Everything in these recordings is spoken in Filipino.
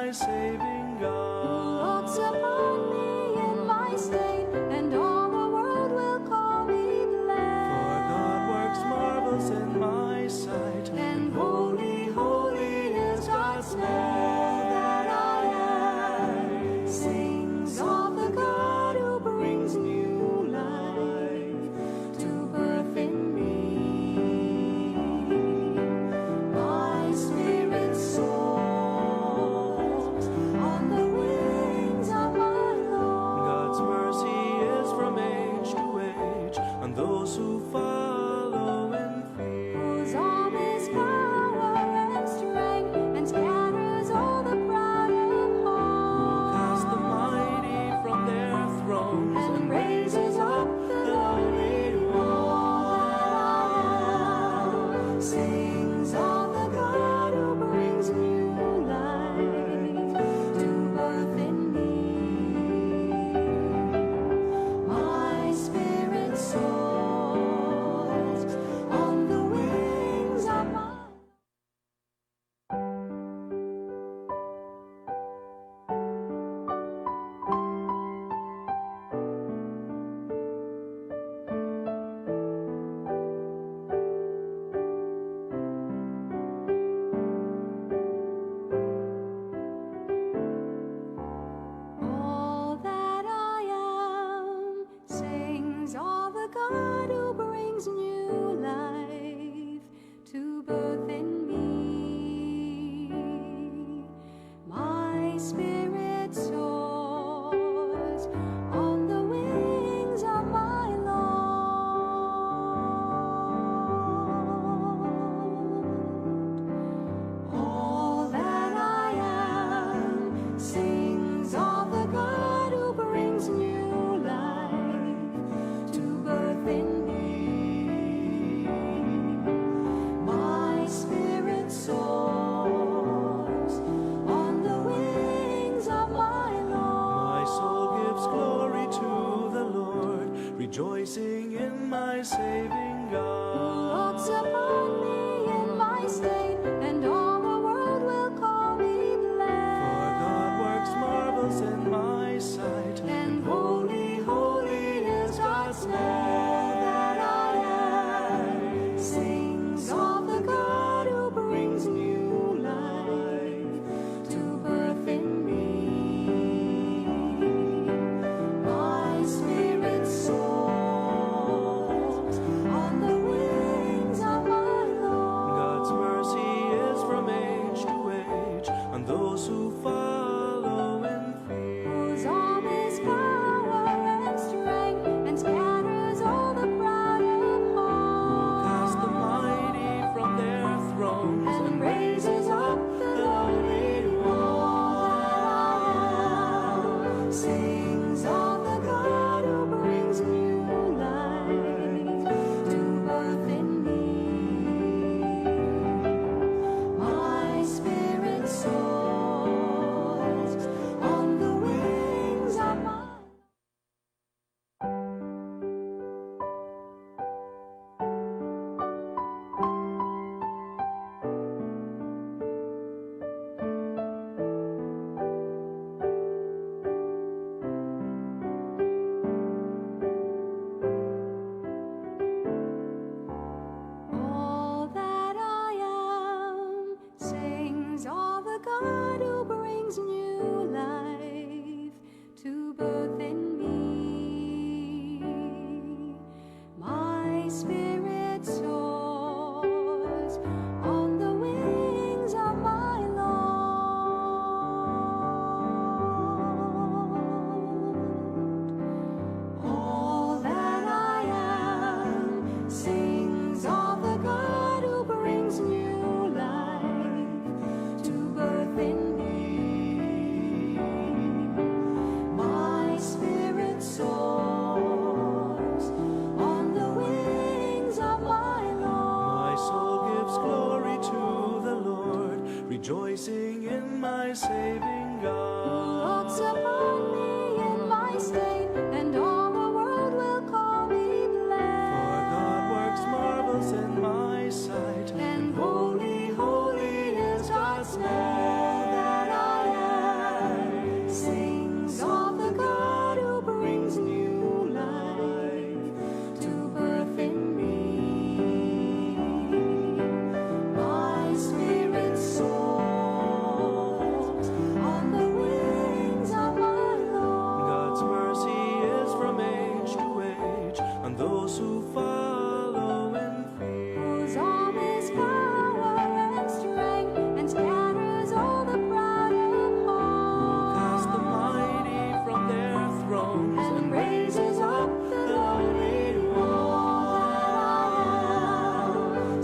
my saving God. Who looks upon me in my state, and all the world will call me blessed. For God works marvels in my sight, And holy, holy is God's name. All that I am sings of the God who brings new life to birth in me. My spirit soars on the wings of my Lord. God's mercy is from age to age on those who follow in fear. Whose arm is power and strength, and scatters all the proud of heart. Cast the mighty from their thrones And raises up the lonely one. Sings of the God who brings new life to birth in me. My spirit soars on the wings of my All that I am sings of the God who brings new life to birth in me. My spirit soars on the wings of my Lord. All that I am sings of the God who brings new life to birth in me. My spirit soars on the wings of my Lord. My soul gives glory to the Lord, rejoicing in my saving Who God. looks upon me in my state, and all the world will call me blessed. For God works marvels in my sight, And holy, holy is God's name. All that I am sings of the God who brings new life to birth in me. My spirit soars on the wings of my Lord. God's mercy is from age to age on those who follow in fear. Whose arm is power and strength, and scatters all the proud of heart. Cast the mighty from their thrones And raises up the lonely one. Sings of the God who brings new life to birth in me. My spirit soars on the wings of my All that I am sings of the God who brings new life to birth in me. My spirit soars on the wings of my Lord. All that I am sings of the God who brings new life to birth in me. My spirit soars on the wings of my My soul Lord. gives glory to the Lord, rejoicing in my saving Who God. looks upon me in my state, and all the world will call me blessed. For God works marvels in my sight, And holy, holy is God's name. All that I am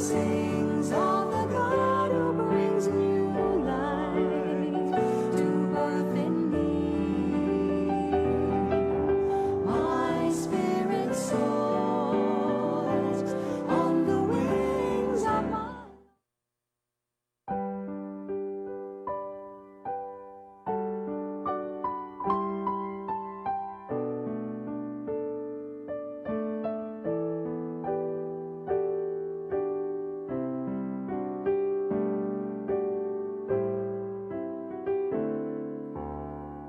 sings of the God who brings new life to birth in me. My spirit soars on the wings of my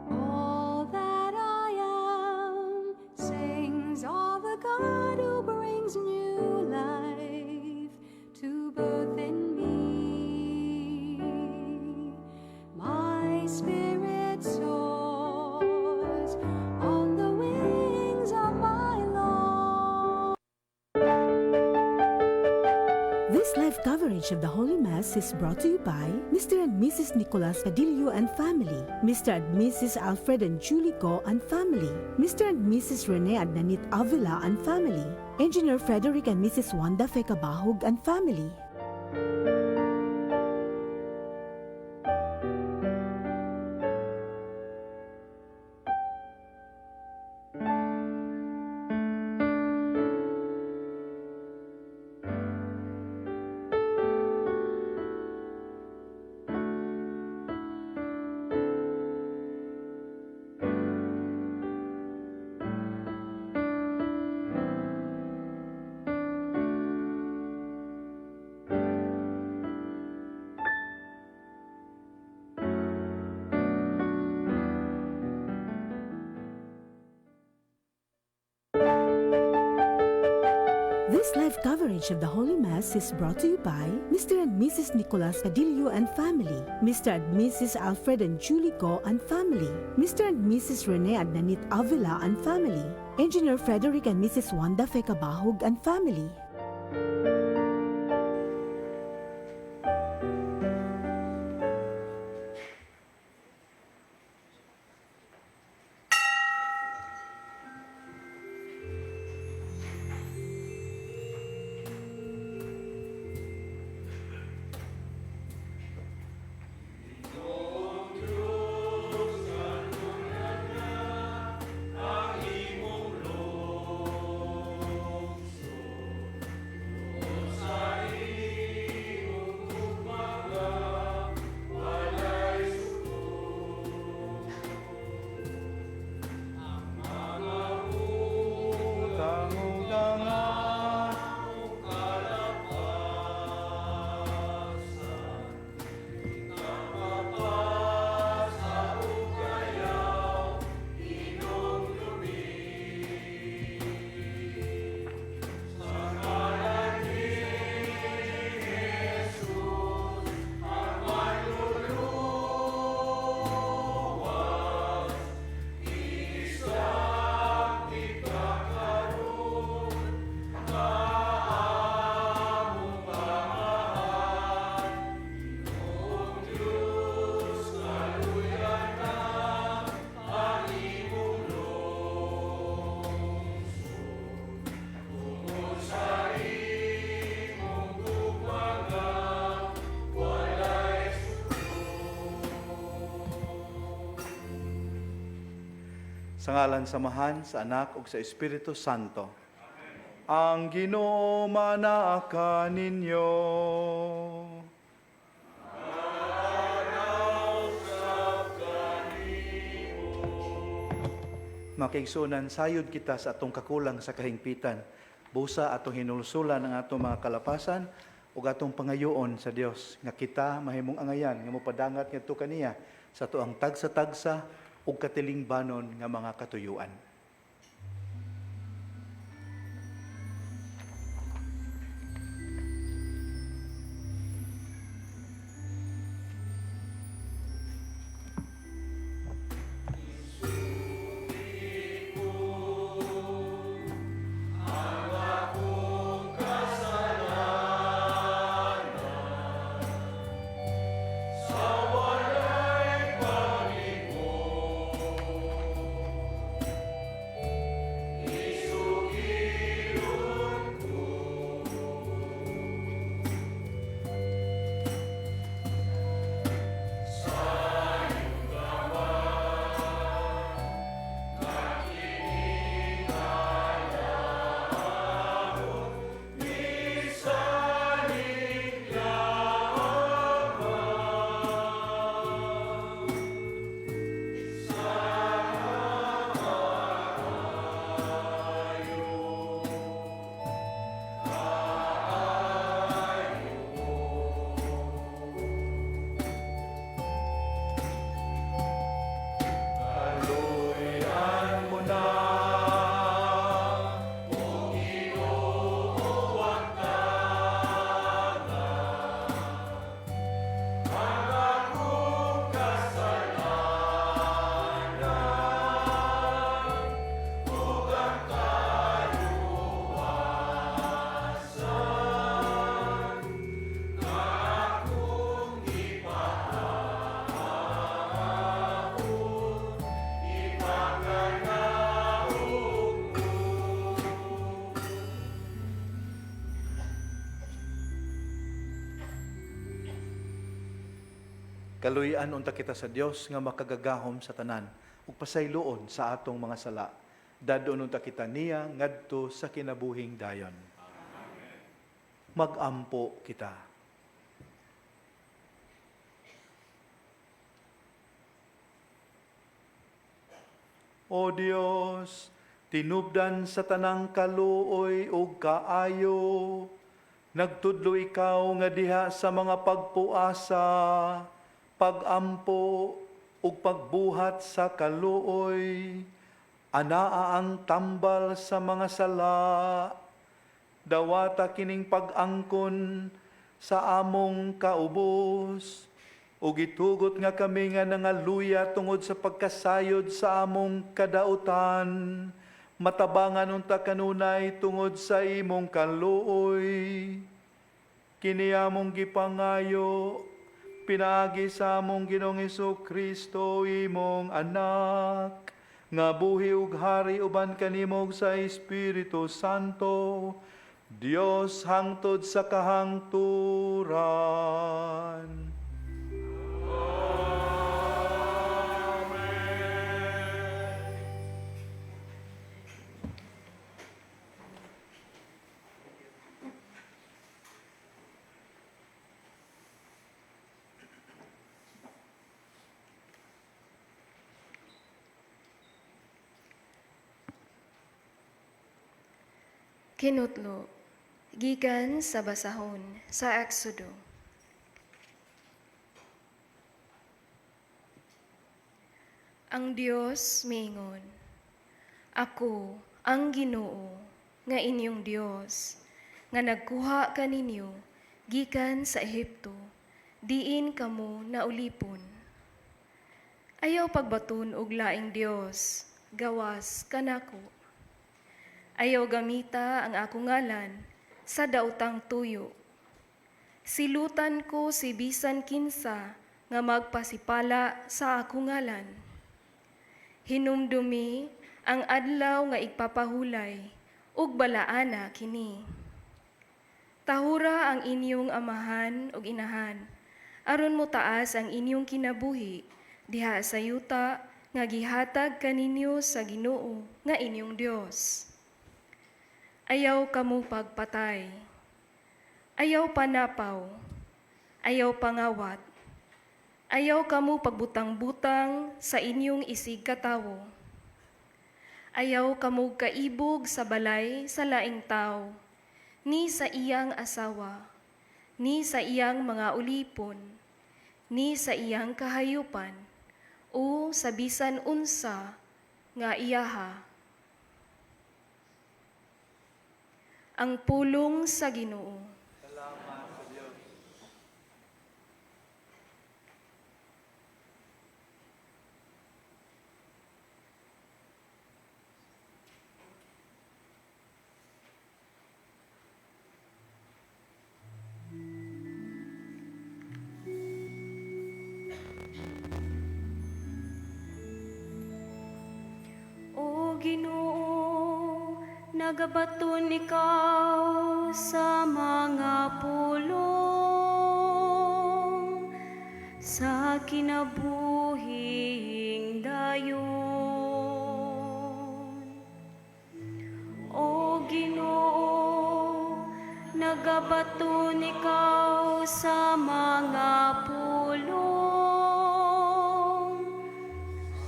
all that I am sings of the God who brings new life to birth in me. My spirit soars on the wings of my Lord. This live coverage of the Holy Mass is brought to you by Mr. and Mrs. Nicolas Padillo and family, Mr. and Mrs. Alfred and Julie Go and family, Mr. and Mrs. Rene Adnanit Avila and family, Engineer Frederick and Mrs. Wanda Fekabahog and family. This live coverage of the Holy Mass is brought to you by Mr. and Mrs. Nicolas Padillo and family, Mr. and Mrs. Alfred and Julie Go and family, Mr. and Mrs. Rene Adnanit Avila and family, Engineer Frederick and Mrs. Wanda Fekabahog and family. Sa ngalan samahan, sa Anak ug sa Espiritu Santo. Ang Ginoo manaka ninyo. Makiigsunan sayod kita sa atong kakulang sa kahingpitan. Busa atong hinulsulan ang atong mga kalapasan ug atong pangayoon sa Dios nga kita mahimong angayan nga mopadangat ngadto kaniya sa tuang tagsa-tagsa ug katilingbanon nga mga katuyuan. Kaluyan unta kita sa Dios nga makagagahom sa tanan ug pasayloon sa atong mga sala. Dadon unta kita niya ngadto sa kinabuhing dayon. Magampo kita. O Dios, tinubdan sa tanang kaluoy ug kaayo, nagtudlo ikaw nga diha sa mga pagpuasa, pagampo ug pagbuhat sa kaluoy, anaa ang tambal sa mga sala, dawata kining pag-angkon sa among kaubos, ug itugot nga kami nga nangaluya tungod sa pagkasayod sa among kadautan, matabangan unta kanunay tungod sa imong kaluoy. Kini among gipangayo, pinaagi sa among Ginoong Kristo imong anak, nga buhi ug hari uban kanimo sa Espiritu Santo, Dios hangtod sa kahangturan. Kinutlo, gikan sa basahon sa Exodo. Ang Dios mingon, ako ang Ginoo nga inyong Dios, nga nagkuha kaninyo gikan sa Ehipto, diin kamo naulipon. Ayaw pagbaton og laing Dios, gawas kanako. Ayaw gamita ang akong ngalan sa daotang tuyo. Silutan ko si bisan kinsa nga magpasipala sa akong ngalan. Hinumdumi ang adlaw nga igpapahulay ug balaana kini. Tahura ang inyong amahan ug inahan, aron mo taas ang inyong kinabuhi diha sa yuta nga gihatag kaninyo sa Ginoo nga inyong Dios. Ayaw kamo pagpatay, ayaw panapaw, ayaw pangawat, ayaw kamo pagbutang-butang sa inyong isig katawo, ayaw kamo kaibog sa balay sa laing tao, ni sa iyang asawa, ni sa iyang mga ulipon, ni sa iyang kahayupan, o sa bisan unsa nga iyaha. Ang pulong sa Ginoo. Salamat sa Diyos. O Ginoo, nagabaton ikaw sa mga pulong, sa kinabuhing dayon. O Ginoo, nagabaton ikaw sa mga pulong,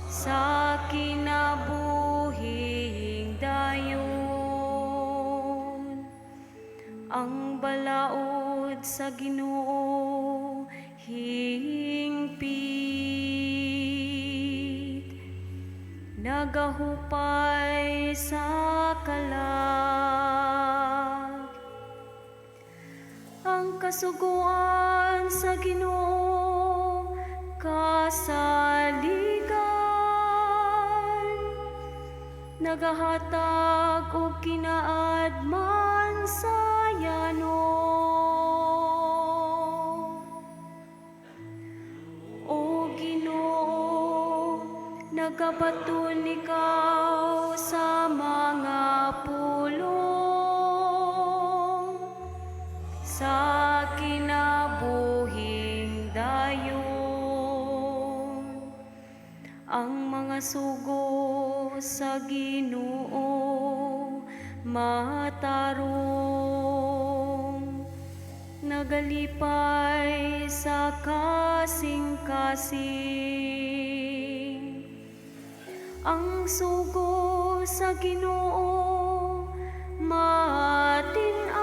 sa kinabuhing dayon. Ang balaod sa Ginoo hingpit, nagahupay sa kalag. Ang kasuguan sa Ginoo kasaligan, nagahatag og kinaadman sa yano. O Ginoo, nagabaton ikaw sa mga pulong, sa kinabuhing dayon. sugo sa Ginoo matarong, nagalipay sa kasing-kasing. Ang sugo sa Ginoo matinaw,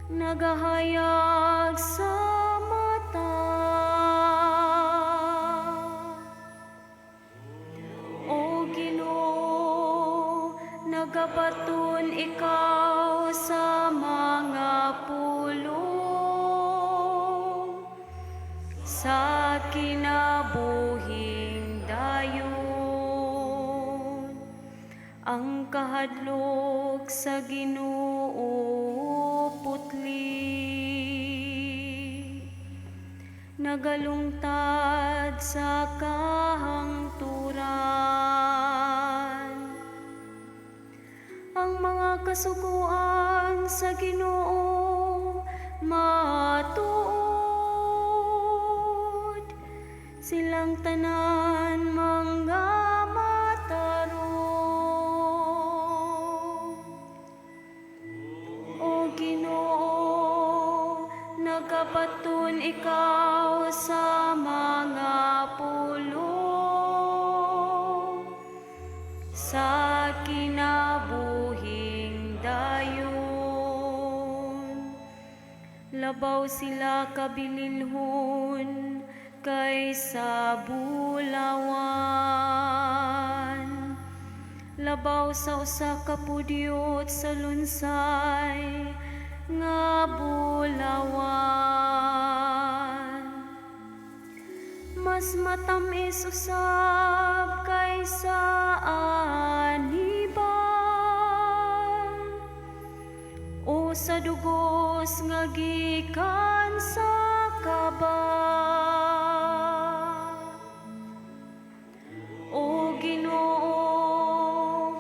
nagahayag sa mata. O Ginoo, nagabaton ikaw sa mga pulong, sa kinabuhing dayon. Ang kahadlok sa Ginoo putli, nagalungtad sa kahangturan. Ang mga kasuguan sa Ginoo matuod, silang tanan mga matarong. O Ginoo, nagabaton ikaw sa mga pulong, sa kinabuhing dayon. Labaw sila kabililhon kaysa bulawan, labaw sa usa ka pudyot sa lunsay nga bulawan. Mas matamis usab kaysa aniban, o sa dugos nga gikan sa kaba. O Ginoo,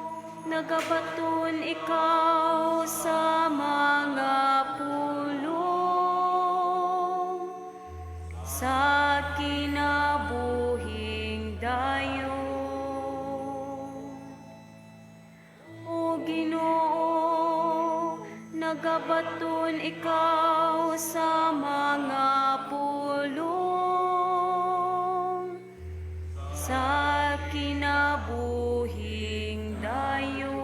nagabaton ikaw sa mga pulong, sa kinabuhing dayon. O Ginoo, nagabaton ikaw sa mga pulong, sa kinabuhing dayon.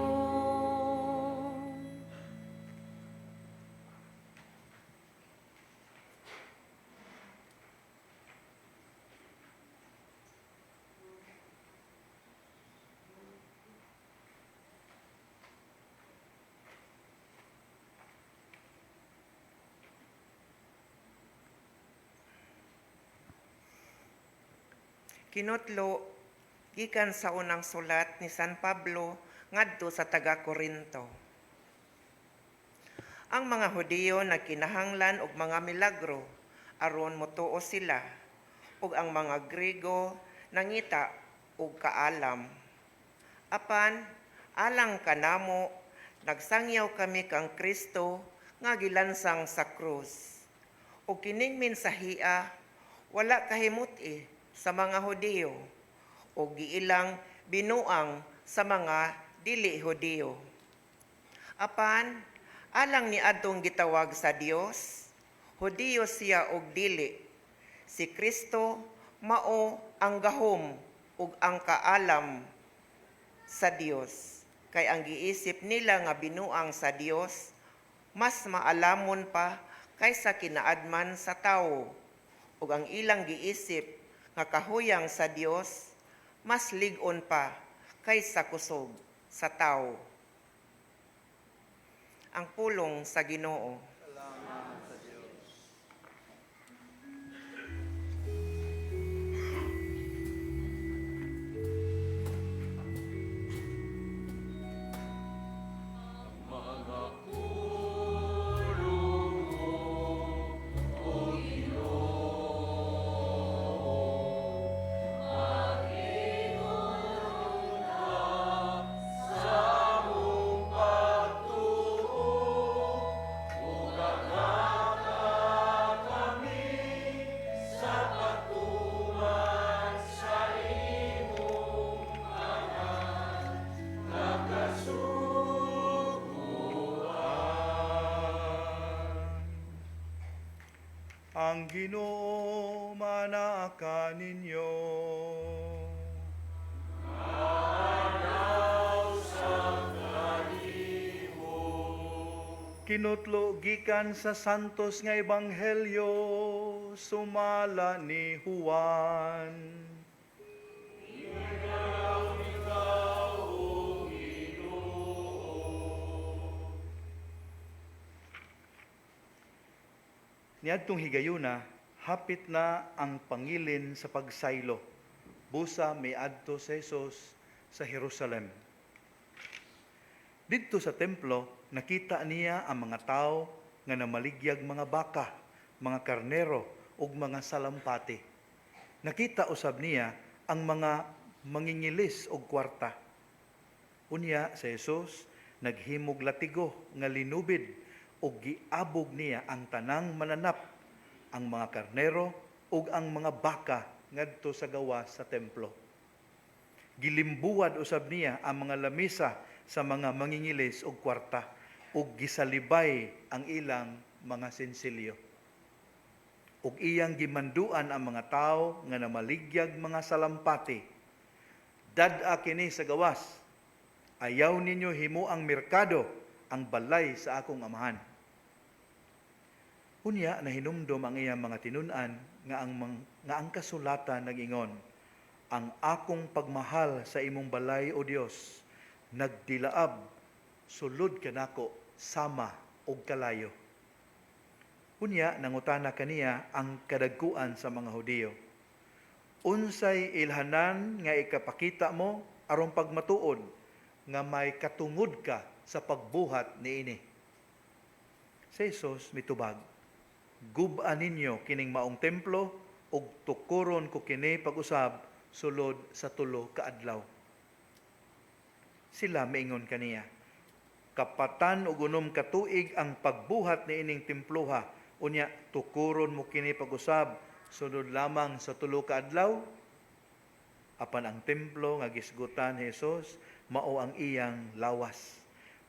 Kinutlo, gikan sa unang sulat ni San Pablo ngadto sa taga-Korinto. Ang mga Hudiyo nagkinahanglan og mga milagro aron motuo sila, ug ang mga Griego nangita og kaalam. Apan alang kanamo nagsangyaw kami kang Kristo nga gilansang sa krus. Ug kining mensahiya wala kahimut-i sa mga Hudiyo o giilang binuang sa mga dili Hudiyo. Apan alang ni adtong gitawag sa Dios, Hudiyo siya og dili. Si Kristo mao ang gahom ug ang kaalam sa Dios. Kay ang giisip nila nga binuang sa Dios mas maalamon pa kaysa kinaadman sa tawo, ug ang ilang giisip nga kahuyang sa Dios mas lig-on pa kaysa kusog sa tawo. Ang pulong sa Ginoo. Sa mong pagtuo Ang Ginoo manaa ninyo. Kinutlo gikan sa santos nga ebanghelyo sumala ni Juan. Niadtong higayuna, hapit na ang pangilin sa pagsaylo. Busa may adto sa Jesus sa Jerusalem. Didto sa templo, nakita niya ang mga tao nga namaligyag mga baka, mga karnero ug mga salampati. Nakita usab niya ang mga mangingilis og kwarta. Unya sa Jesus naghimog latigo nga linubid ug giabog niya ang tanang mananap, ang mga karnero ug ang mga baka ngadto sa gawas sa templo. Gilimbuwad usab niya ang mga lamisa sa mga mangingilis og kwarta ug gisalibay ang ilang mga sensilyo. Ug iyang gimanduan ang mga tao nga namaligyag mga salampati. Dad-a kini sa gawas. Ayaw ninyo himo ang merkado, ang balay sa akong amahan. Unya nahinumdom ang iyang mga tinun-an nga ang kasulatan nag-ingon, ang akong pagmahal sa imong balay o Dios nagdilaab sulod kanako sama og kalayo. Unya nangutana kaniya ang kadagkuan sa mga Hudiyo. Unsay ilhanan nga ikapakita mo aron pagmatuod nga may katungod ka sa pagbuhat niini? Sa Jesus mitubag, gub-an ninyo kining maong templo ug tukuron ko kini pag-usab sulod sa 3 ka adlaw. Sila miingon kaniya, kapatan ug 6 ka tuig ang pagbuhat niining temploha, unya tukuron mo kini pag-usab sulod lamang sa 3 ka adlaw. Apan ang templo nga gisgutan ni Jesus mao ang iyang lawas.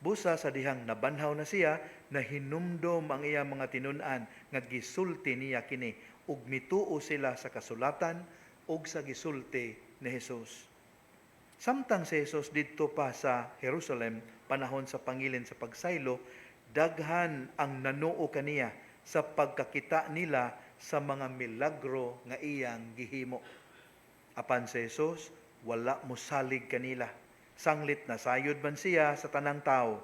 Busa sa dihang nabanhaw na siya, nahinumdom ang iyang mga tinun-an nga gisulti niya kini ug mituo sila sa kasulatan ug sa gisulti ni Jesus. Samtang si Jesus didto pa sa Jerusalem panahon sa pangilin sa pagsaylo, daghan ang nanuo kaniya sa pagkakita nila sa mga milagro nga iyang gihimo. Apan si Jesus wala mosalig kanila. Sanglit na sayod man siya sa tanang tao.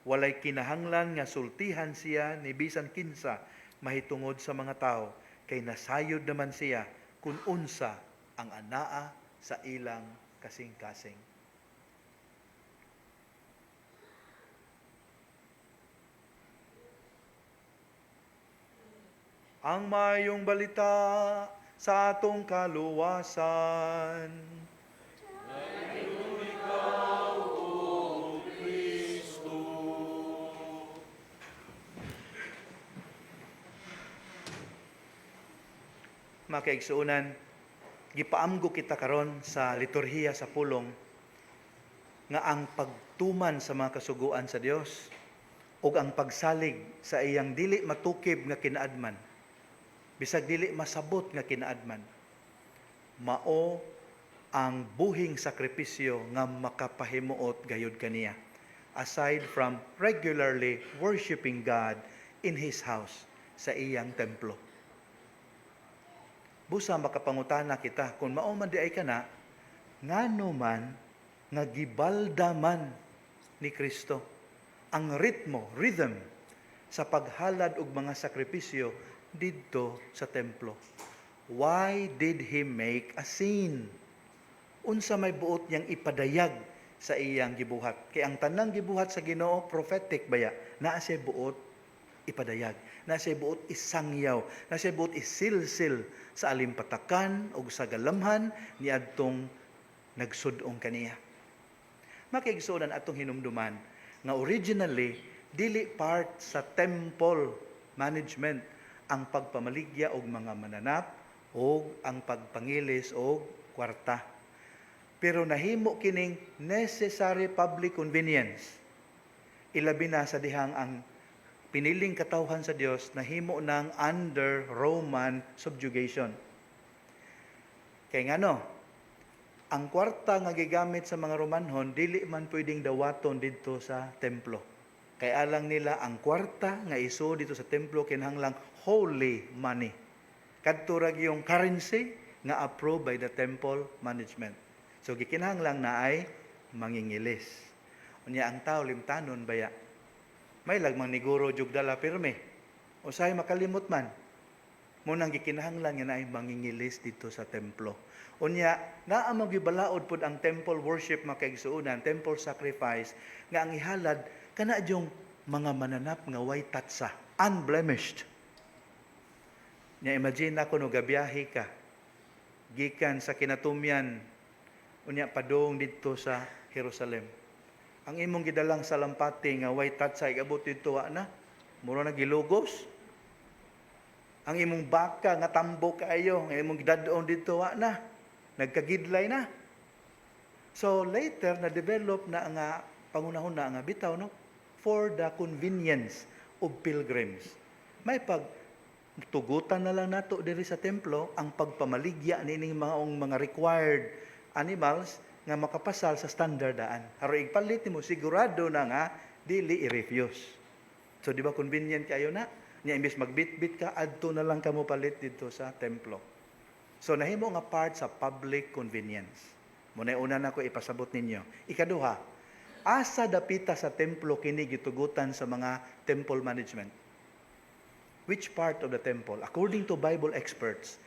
Walay kinahanglan nga sultihan siya ni bisan kinsa mahitungod sa mga tao, kay nasayod naman siya kung unsa ang anaa sa ilang kasing-kasing. Ang mayong balita sa atong kaluwasan. Mga kaigsuunan, gipaamgo kita karon sa liturhiya sa pulong nga ang pagtuman sa mga kasuguan sa Dios ug ang pagsalig sa iyang dili matukib nga kinaadman, bisag dili masabot nga kinaadman, mao ang buhing sakripisyo nga makapahimuot gayud kaniya, aside from regularly worshiping God in His house, sa iyang templo. Busa makapangutana kita, kung mao man di ay kana, ngano man nga gibalda man ni Kristo ang rhythm sa paghalad og mga sakripisyo didto sa templo. Why did He make a scene? Unsa may buot niyang ipadayag sa iyang gibuhat? Kay ang tanang gibuhat sa Ginoo prophetic baya, naa siya buot ipadayag, naa siya buot isangyaw, naa siya buot isilsil sa alimpatakan o sa galamhan ni adtong nagsudong kaniya. Makiigsunan atong hinumduman nga originally dili part sa temple management ang pagpamaligya og mga mananap o ang pagpangilis og kwarta. Pero nahimo kining necessary public convenience. Ilabi na sa dihang ang piniling katawhan sa Dios na himo ng under Roman subjugation. Kay ngano, ang kwarta nga gigamit sa mga Romanhon dili man pwedeng dawaton didto sa templo. Kay alang nila ang kwarta nga iso dito sa templo kinahanglang holy money. Kadto ra yung currency nga approved by the temple management. So gikinahanglang na ay mangingilis. Unya ang tao limtanon baya. May lagmang niguro jug dala pirme. Usahay makalimot man. Munang gikinahanglan nga naay mangingilis dito sa templo. Unya, naa magibalaod pud ang temple worship makaigsuunan, temple sacrifice nga ang ihalad kana yung mga mananap nga way tatsa, unblemished. Nya imagine ako no gabiyahe ka gikan sa Kinatumyan unya padung didto sa Jerusalem. Ang imong gidalang salampati nga way tatsa igabot didto wa na, mura na gilugos. Ang imong baka nga tambo kaayo, nga imong gidadon dito wa na, nagkagidlay na. So later na develop na nga pangunahon na nga bitaw no for the convenience of pilgrims. May tugutan na lang nato diri sa templo ang pagpamaligya nining mga required animals nga makapasal sa standard daan. Aron igpalit mo sigurado na nga dili i-refuse. So di ba convenient kayo na? Nya imbes magbitbit ka adto na lang kamo palit dito sa templo. So nahimo nga part sa public convenience. Muna una na ko ipasabot ninyo. Ikaduha, asa dapita sa templo kini gitugutan sa mga temple management? Which part of the temple? According to Bible experts,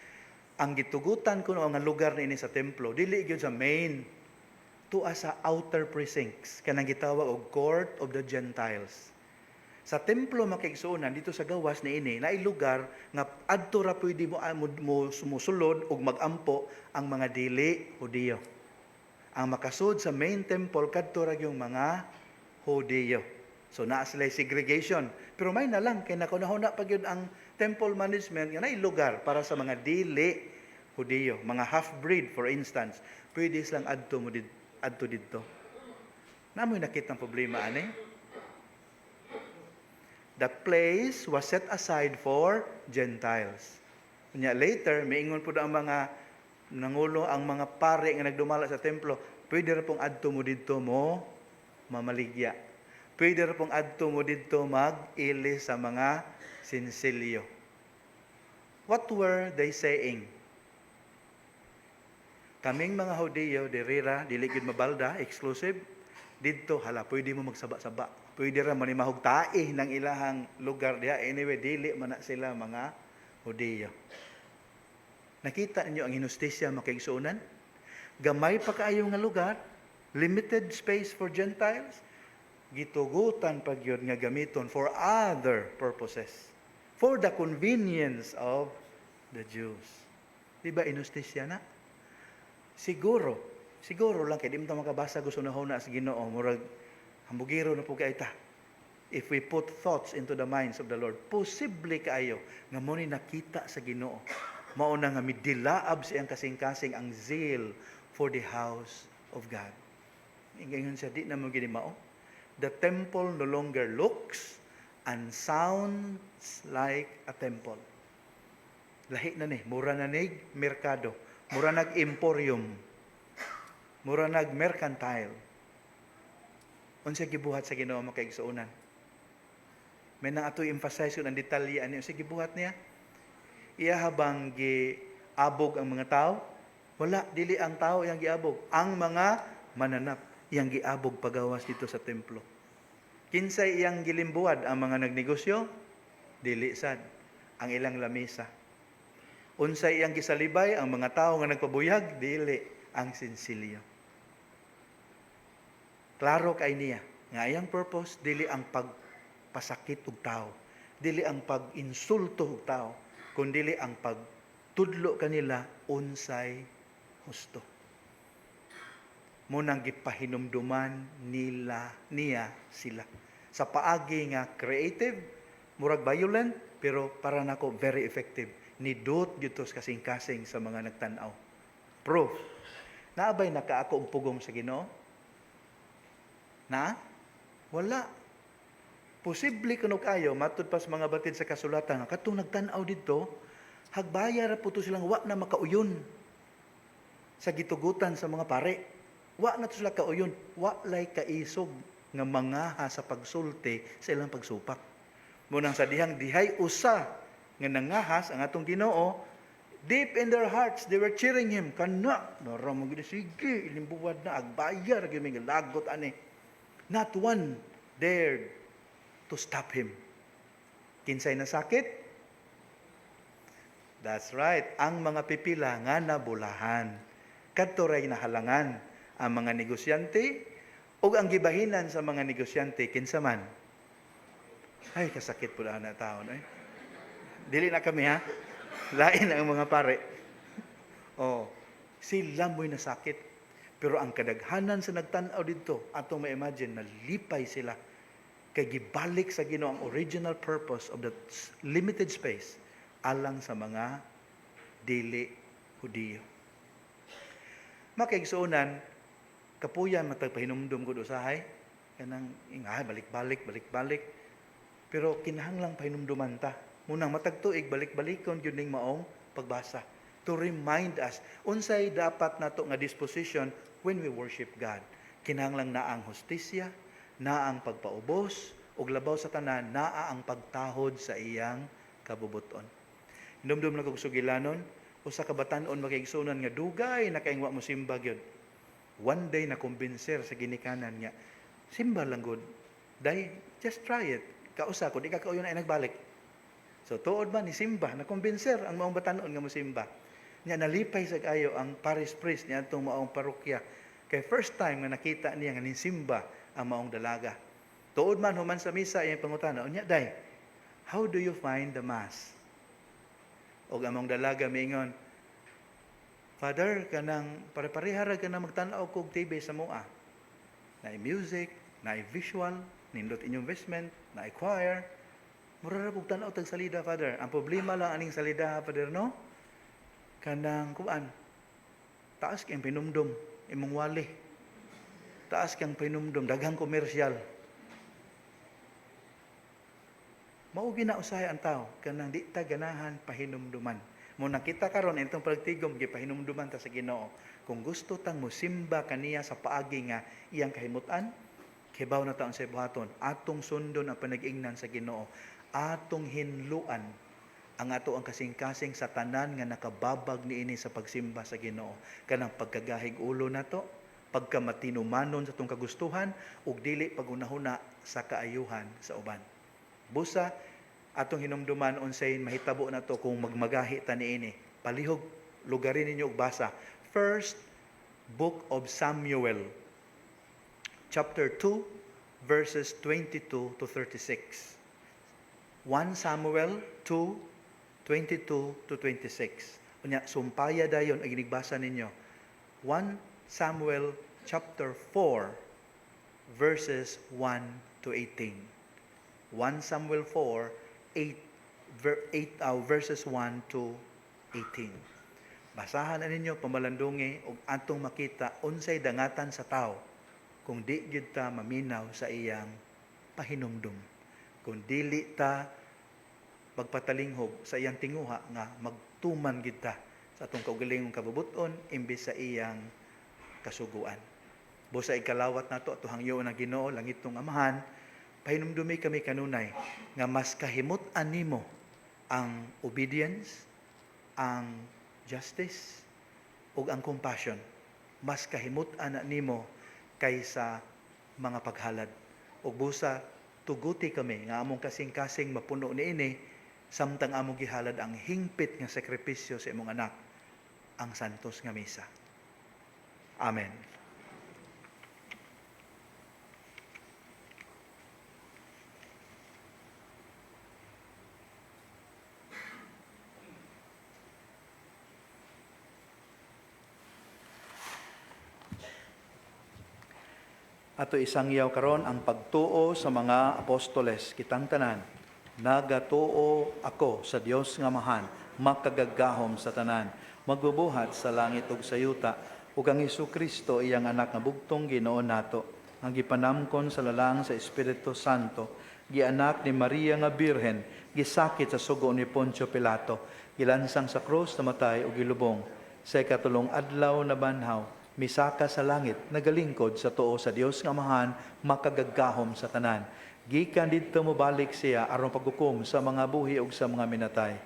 ang gitugutan kuno nga lugar niini sa templo dili gyud sa main tuwa sa outer precincts kanang gitawag og court of the Gentiles. Sa templo makaigsuonan dito sa gawas niini naay lugar nga adto ra pwede mo sumusulod ug magampo ang mga dili Hudiyo. Ang makasud sa main temple kadto ra yung mga Hudiyo. So naa sila segregation. Pero may na lang kay nakunahuna pa gyud ang temple management nga naay lugar para sa mga dili Hudiyo, mga half-breed for instance. Pwede silang adto didto. Namoy nakitang problema ani. The place was set aside for Gentiles. Kanya later, maingon po ang mga nangulo, ang mga pare nga nagdumala sa templo, pwede ra pong adto mo dito mo mamaligya. Pwede ra pong adto mo dito mag-ili sa mga sinsilyo. What were they saying? Kaming mga Hudiyo, dirira, dili gid mabalda, exclusive, dito hala, pwede mo magsaba-saba. Pwede ra manimahog tae ng ilahang lugar diha. Anyway, dili man na sila mga Hudiyo. Nakita niyo ang inustisya makaigsuonan? Gamay pa kaayo nga lugar, limited space for Gentiles, gitugutan pa gyud nga gamiton for other purposes, for the convenience of the Jews. Di ba inustisya na? Siguro lang kay di mo ta makabasa gusto na huna sa Ginoo, murag hambugiro na po kaita. If we put thoughts into the minds of the Lord, posible kaayo nga mo ni nakita sa Ginoo. Mao na nga midilaab siyang kasing-kasing ang zeal for the house of God. Ingon siya, di na mo gini mao. The temple no longer looks and sounds like a temple. Lahi na ni, mura na nig merkado, mura nag emporium, mura nag mercantile. Unsa gibuhat sa Ginoo makaigsuonan? May nang atoy emphasize ko ang detalye ani unsa gibuhat niya? Iya habang giabog ang mga tao, wala dili ang tao yang giabog, ang mga mananap yang giabog pagawas dito sa templo. Kinsay iyang gilimbuad ang mga nagnegosyo? Dili sad ang ilang lamesa. Unsay iyang gisalibay ang mga tao nga nagpabuyag? Dili ang sinsilyo. Klaro kay niya nga iyang purpose dili ang pagpasakit og tao, dili ang pag-insulto og tao, kundi ang pagtudlo kanila unsay husto. Munang gipahinumduman niya sila. Sa paagi nga creative, murag violent, pero para nako very effective. Nidot gyutos kasing-kasing sa mga nagtan-aw. Proof. Naabay nakaako og pugong sa Ginoo? Na? Wala. Posible kuno kayo matud pa sa mga batid sa kasulatan nga katong nagtan-aw didto, hagbaya ra po to silang wa na makauyon sa gitugutan sa mga pare. Wa na to sila kauyon, wa lay kaisog nga mga sa pagsulti sa ilang pagsupak. Munang sa dihang dihay usa nga nangahas ang atong Ginoo, deep in their hearts they were cheering him. Kana naramang gid sige ilimbuwad na agbayar gyud mi lagot ani. Not one dared to stop him. Kinsay na sakit? That's right, ang mga pipila nga nabulahan. Kadto ray nahalangan ang mga negosyante ug ang gibahinan sa mga negosyante kinsa man. Ay kasakit pud ana taon ay. Dili na kami ha. Lain ang mga pare. Oh, sila mo'y nasakit. Pero ang kadaghanan sa nagtan-aw dito, atong ma-imagine, nalipay sila. Kay gibalik sa Ginoo ang original purpose of that limited space alang sa mga dili Hudiyo. Makaigsuonan, kapuyan matagpahinumdum ko usahay, kanang ingay, balik-balik. Pero kinahanglang pahinumduman ta. Munang matagtuig, balik-balikon yun ning maong pagbasa. To remind us, unsay dapat nato nga disposition when we worship God. Kinahanglang na ang hustisya, na ang pagpaubos, ug labaw sa tanan, naa ang pagtahod sa iyang kabubuton. Hinumdum na kong sugilanon, usa ka batan-on makaigsunan nga dugay na kaingwa mo simba gyud. One day na kumbinser sa ginikanan niya, simba lang good. Day, just try it. Kausa ko, di ka kauyon ay nagbalik. So tuod man ni simba, na kumbinser ang maong batan-on nga mo simba. Niya nalipay sa kayo ang parish priest niya itong maong parokya. Kay first time nga nakita niya nga nisimba ang maong dalaga. Tuod man human sa misa iyang pangutana, unya day, how do you find the mass? Og among dalaga miingon, Father, kanang pare-parehara ka na magtanaw kog TV sa mua. Na music, na visual, nindot inyong investment, na choir. Mura ra pug tanaw tag salida, Father. Ang problema lang aning salida, Father, no? Kanang kuan. Taas kang pinumdum, imong wali. Taas kang pinumdum, daghang komersyal. Mao ginausahay ang tao kanang di ta ganahan pahinumduman. Mo nakita karon itong pagtigom gipahinumduman ta sa Ginoo. Kung gusto tang mosimba kaniya sa paagi nga iyang kahimutan, kibaw na taon sa buhaton, atong sundon ang panag-ingnan sa Ginoo, atong hinluan ang ato ang kasing-kasing sa tanan nga nakababag niini sa pagsimba sa Ginoo. Kanang pagkagahig ulo nato, pagkamatinumanon sa tong kagustuhan ug dili pagunahuna sa kaayuhan sa uban. Busa atong hinumduman unsay mahitabo na to kung magmagahi ta niini. Palihog lugarin ninyo og basa. First Book of Samuel, chapter 2, verses 22 to 36. 1 Samuel 2, 22 to 26. Unya, sumpaya dayon ang ginigbasa ninyo. 1 Samuel chapter 4, verses 1 to 18. 1 Samuel 4, verses 1 to 18. Basahan na ninyo, pamalandungi, ug atong makita unsay dangatan sa tao kung di gyud ta maminaw sa iyang pahinumdum. Kung dili ta magpatalinghog sa iyang tinguha nga magtuman gyud ta sa atong kaugalingong kabubuton imbis sa iyang kasuguan. Busa ikalawat nato ato hangyo na Ginoo langitong Amahan, pahinumdumi kami kanunay nga mas kahimot-an nimo ang obedience, ang justice, ug ang compassion. Mas kahimot-an nimo kaysa mga paghalad. Ug busa tuguti kami nga among kasing-kasing mapuno niini samtang among gihalad ang hingpit nga sakripisyo sa imong anak, ang santos nga misa. Amen. Ato isangyaw karon ang pagtuo sa mga apostoles kitang tanan. Nagatuo ako sa Dios nga Amahan, makagagahom sa tanan, magbubuhat sa langit ug sa yuta, ug ang Hesukristo iyang anak nga bugtong Ginoo nato, ang gipanamkon sa lalang sa Espiritu Santo, gianak ni Maria nga Birhen, gisakit sa sugo ni Poncio Pilato, gilansang sa krus, namatay ug gilubong. Sa ikatulong adlaw na banhaw, misaka sa langit, nagalingkod sa tuo sa Dios nga Amahan, makagaggahom sa tanan. Gikan didto mobalik siya aron paghukom sa mga buhi ug sa mga minatay.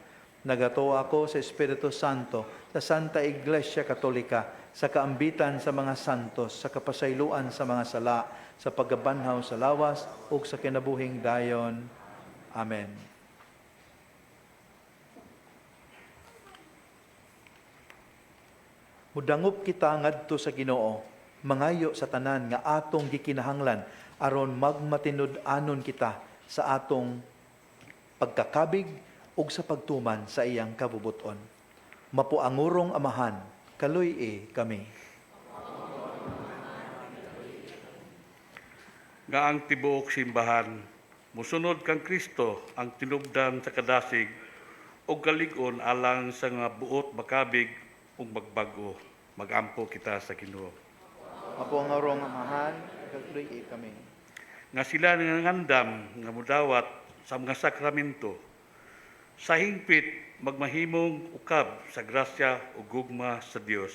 Nagatuo ako sa Espiritu Santo, sa Santa Iglesia Katolika, sa kaambitan sa mga santos, sa kapasayloan sa mga sala, sa paggabanhaw sa lawas ug sa kinabuhing dayon. Amen. Mudangup kita ngadto sa Ginoo, mangayo sa tanan nga atong gikinahanglan aron magmatinud-anon kita sa atong pagkakabig ug sa pagtuman sa iyang kabubuton. Mapuangurong Amahan, kaluy kami. Nga ang tibuok simbahan, musunod kang Kristo ang tinubdan sa kadasig o kalig-on alang sa nga buot makabig ug magbago. Magampo kita sa Ginoo. Mapuangurong Amahan, kaluy kami. Nga sila nangangandam nga mudawat sa mga sakramento, sa hingpit magmahimong ukab sa grasya ug gugma sa Dios.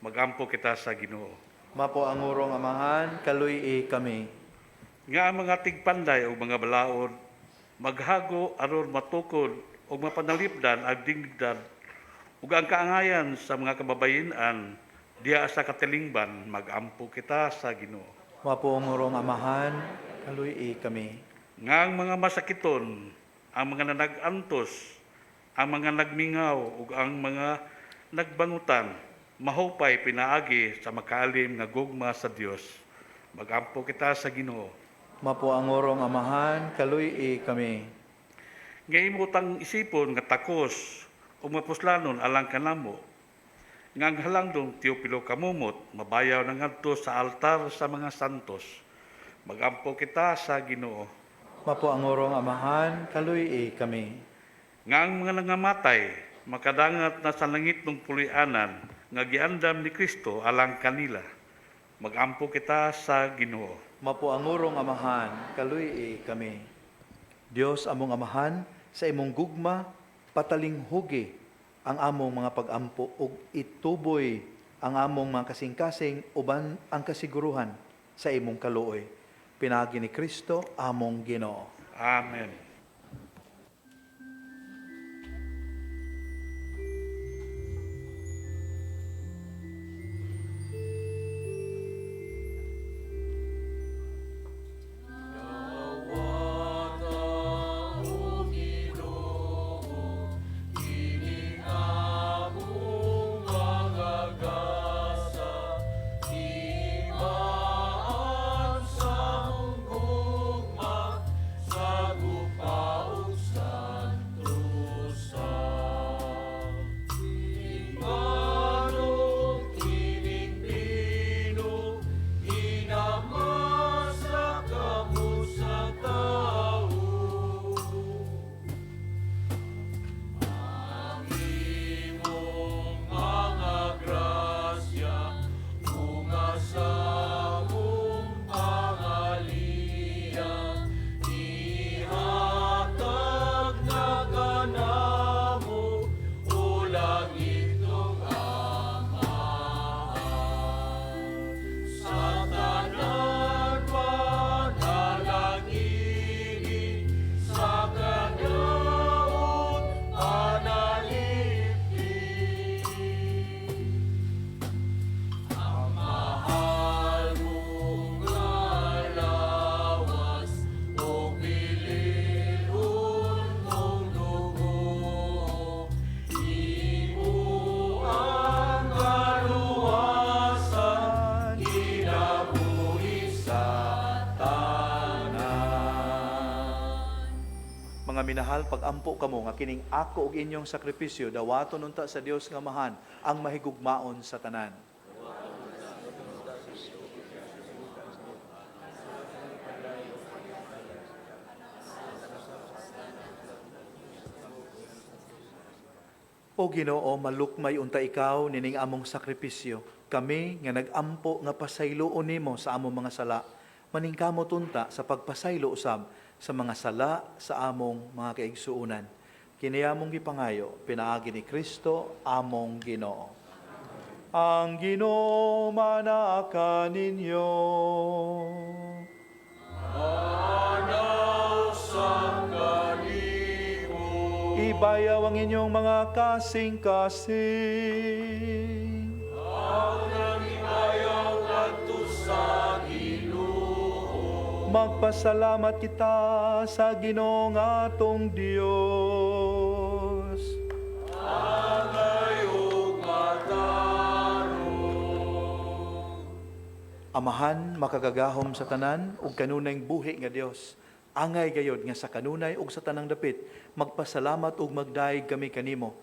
Magampo kita sa Ginoo. Mapuangurong Amahan, kaluy kami. Nga ang mga tigpanday o mga balaod, maghago aron matukod o mapanalipdan ang dignidad ug ang kaangayan sa mga kababayenan diya sa katilingban, magampo kita sa Ginoo. Mapuangurong Amahan, kaluy kami. Nga ang mga masakiton, ang mga nanag-antos, ang mga nagmingaw ug ang mga nagbangutan, mahupay pinaagi sa makaalim nga gugma sa Dios. Magampo kita sa Ginoo. Mapuangurong Amahan, kaluy kami. Nga imutang isipon nga takos o mapuslanon alang kanamo. Nga ang halangdong Teopilo kamumot, mabayaw na ngadto sa altar sa mga santos. Magampo kita sa Ginoo. Mapuangurong Amahan, kaluy kami. Nga ang mga nangamatay, makadangat na sa langit ng pulianan, nga giandam ni Kristo alang kanila. Magampo kita sa Ginoo. Mapuangurong Amahan, kaluy kami. Dios among Amahan, sa imong gugma, patalinghugi ang among mga pag-ampo ug ituboy ang among mga kasing-kasing uban ang kasiguruhan sa imong kaluoy. Pinagi ni Kristo among Ginoo. Amen. Mga minahal, pag-ampo kamo nga kining ako ug inyong sakripisyo dawaton unta sa Dios nga Amahan ang mahigugmaon sa tanan. O Ginoo, malukmay unta ikaw nining among sakripisyo. Kami nga nag-ampo nga pasayloon nimo sa among mga sala, maningkamot unta sa pagpasaylo usab sa mga sala sa among mga kaigsuunan. Kini among gipangayo pinaagi ni Kristo among Ginoo. Ang Ginoo manaka ninyo. Ibayaw ang inyong mga kasing-kasing. Magpasalamat kita sa Ginoo nga atong Dios. Amahan, makagagahom sa tanan, ug kanunay buhi nga Dios. Angay gayod nga sa kanunay ug sa tanang dapit, magpasalamat ug magdaig kami kanimo.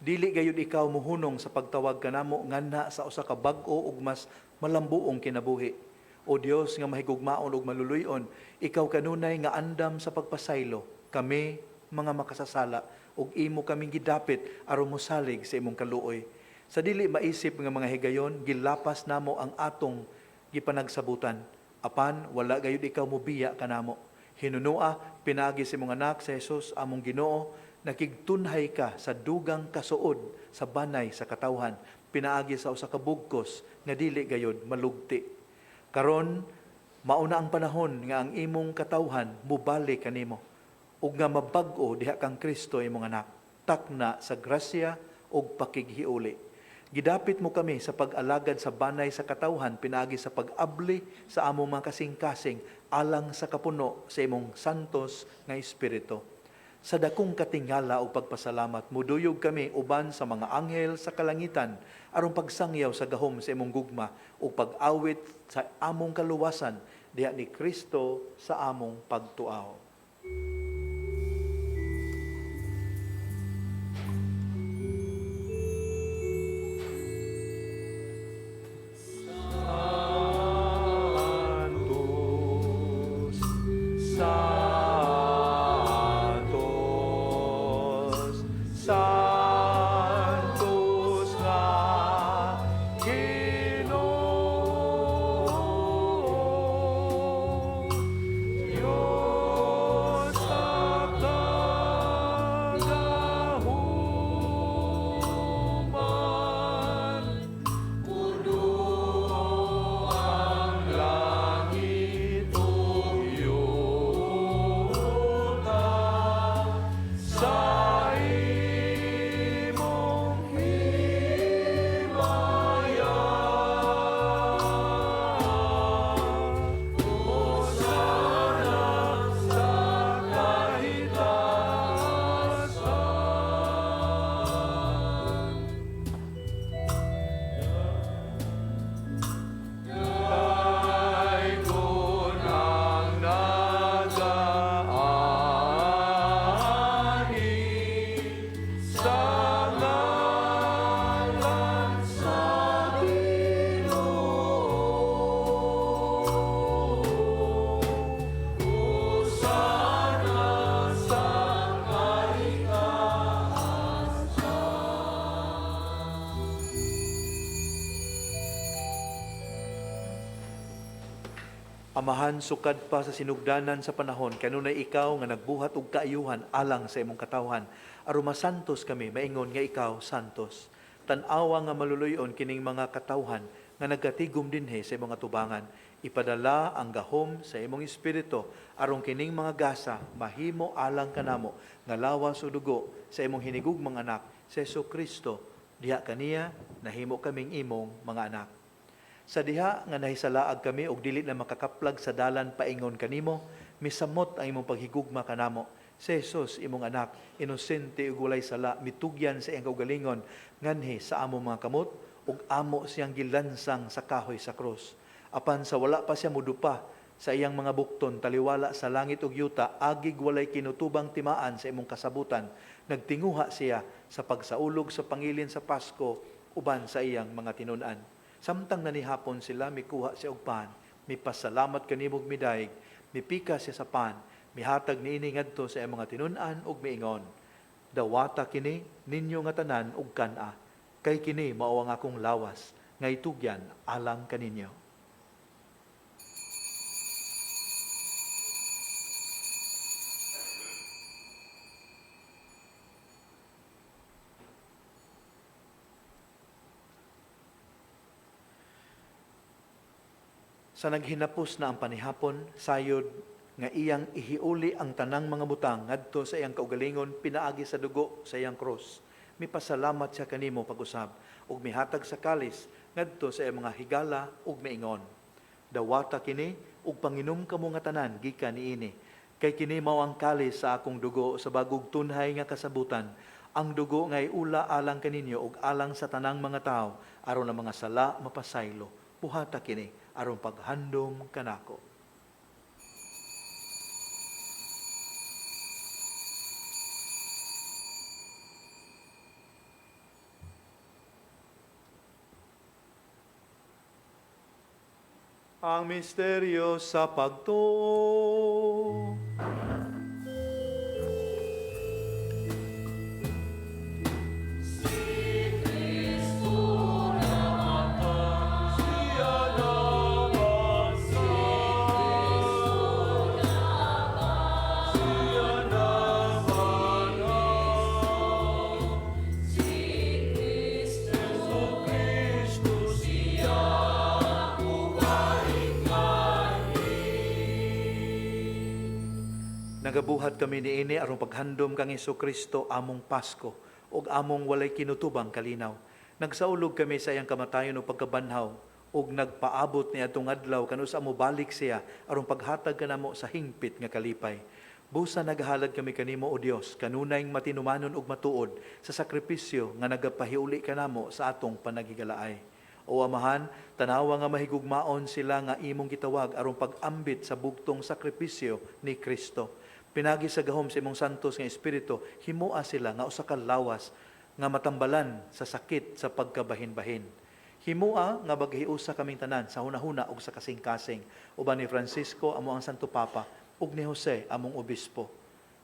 Dili gayud ikaw muhunong sa pagtawag kanamo nganha sa usa ka bag-o ug mas malambuong kinabuhi. O Dios nga mahigugmaon ug maluluyon, ikaw kanunay nga andam sa pagpasaylo. Kami mga makasasala ug imo kaming gidapit aron mosalig sa imong kaluoy. Sa dili maisip nga mga higayon, gilapas namo ang atong gipanagsabutan. Apan wala gayud ikaw mobiya kanamo. Hinunua pinagi sa imong anak sa Jesus among Ginoo, nakigtunhay ka sa dugang kasuod sa banay sa katawhan, pinaagi sa usa ka bugkos nga dili gayud malugti. Karon mauna ang panahon nga ang imong katawhan mubalik kanimo ug nga mabag-o diha kang Kristo imong anak, takna sa grasya ug pakighiuli. Gidapit mo kami sa pag-alagad sa banay sa katawhan pinaagi sa pag-abli sa among mga kasing-kasing alang sa kapuno sa imong santos nga espiritu. Sa dakong katingala o pagpasalamat, muduyog kami uban sa mga anghel sa kalangitan aron pagsangyaw sa gahom sa imong gugma o pag-awit sa among kaluwasan diha ni Kristo sa among pagtuaw. Amahan, sukad pa sa sinugdanan sa panahon, kanunay ikaw nga nagbuhat og kaayuhan alang sa imong katawhan. Aron masantos kami, maingon nga ikaw santos. Tan-awa nga maluluyon kining mga katawhan nga nagatigom dinhi sa imong atubangan. Ipadala ang gahom sa imong espiritu aron kining mga gasa mahimo alang kanamo nga lawas o dugo sa imong hinigugmang anak sa Jesucristo. Diha kaniya nahimo kaming imong mga anak. Sa diha nga nahisalaag kami og dili na makakaplag sa dalan paingon kanimo, misamot ang imong paghigugma kanamo. Si Jesus imong anak, inosente ug walay sala, mitugyan sa iyang kaugalingon nganhi sa among mga kamot ug amo siyang gilansang sa kahoy sa krus. Apan sa wala pa siya mudupa sa iyang mga bukton taliwala sa langit ug yuta, agig walay kinutubang timaan sa imong kasabutan, nagtinguha siya sa pagsaulog sa pangilin sa Pasko uban sa iyang mga tinun-an. Samtang nanihapon sila, mikuha siya og pan, mipasalamat kanimo og midaig, mipika siya sa pan, mihatag niini ngadto sa iyang mga tinun-an ug miingon, dawata kini ninyo nga tanan og kan-a, kay kini mao ang akong lawas nga itugyan alang kaninyo. Sa naghinapos na ang panihapon, sayod nga iyang ihiuli ang tanang mga butang ngadto sa iyang kaugalingon pinaagi sa dugo sa iyang cross. Mipasalamat siya kanimo pag-usab ug mihatag sa kalis ngadto sa iyang mga higala ug miingon. Dawata kini ug panginom kamo nga tanan gikan niini. Kay kini mao ang kalis sa akong dugo sa bagog tunhay nga kasabutan. Ang dugo nga ula alang kaninyo ug alang sa tanang mga tao aron ang mga sala mapasaylo. Buhata kini aron paghandom kanako. Ang misteryo sa pagtuo. Nagabuhat kami niini aron paghandom kang Hesukristo among Pasko ug among walay kinutubang kalinaw. Nagsaulog kami sa iyang kamatayon ug pagkabanhaw ug nagpaabot niadtong adlaw kanus amo balik siya aron paghatag kanamo sa hingpit nga kalipay. Busa nagahalad kami kanimo o Dios kanunay matinumanon ug matuod sa sakripisyo nga nagapahiuli kanamo sa atong panaghigalaay. O Amahan, tanawa nga mahigugmaon sila nga imong gitawag aron pag-ambit sa bugtong sakripisyo ni Kristo. Pinagi sa gahom sa imong santos nga espiritu, himua sila nga usa ka lawas nga matambalan sa sakit sa pagkabahin-bahin. Himua nga baghiusa kaming tanan sa hunahuna ug sa kasing-kasing, uban ni Francisco amo ang Santo Papa ug ni Jose among obispo.